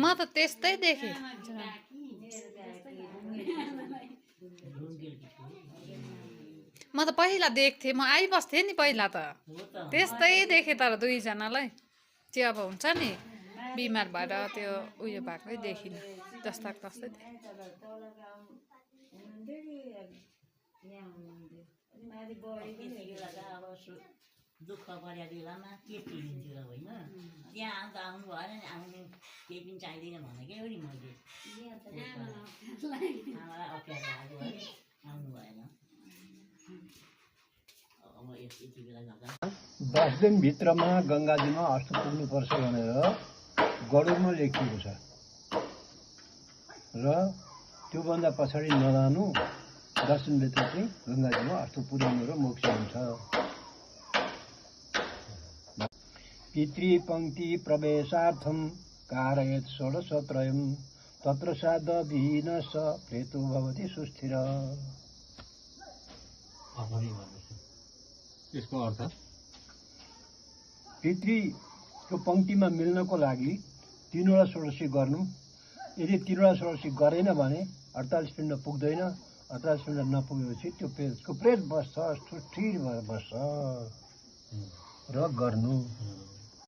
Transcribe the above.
म त त्यस्तै देखेँ म त पहिला देख्थेँ म आइबस्थेँ नि पहिला त त्यस्तै देखेँ तर दुईजनालाई त्यो अब हुन्छ नि बिमार भएर त्यो उयो भएकै देखिनँ जस्ता तस्तै दुःख परेको बेलामा के चिनिन्थ्यो र होइन त्यहाँ आउनु भएन नि आउनु केही पनि चाहिँदैन भनेकै हो नि मैले आमालाई अप्ठ्यारो लाग्यो है आउनु भएन अब यति बेला गर्दा 10 दिनभित्रमा गङ्गाजीमा अस्तो पुग्नुपर्छ भनेर गडुरमा लेखिएको छ र त्योभन्दा पछाडि नजानु 10 दिनभित्र चाहिँ गङ्गाजीमा अस्तो पुर्याउनु र मोक्ष हुन्छ पितृपङ्क्ति प्रवेशार्थं कारयेत् षोडशत्रयं तत्र साधविहीनः प्रेतो भवति सुस्थिर यसको अर्थ पितृको पङ्क्तिमा मिल्नको लागि 3 वटा षोडशी गर्नु यदि 3 वटा षोडशी गरेन भने 48 पिण्ड पुग्दैन 48 पिण्ड नपुगेपछि त्यो प्रेतको प्रेत बस्छ स्थिर भएर बस्छ र गर्नु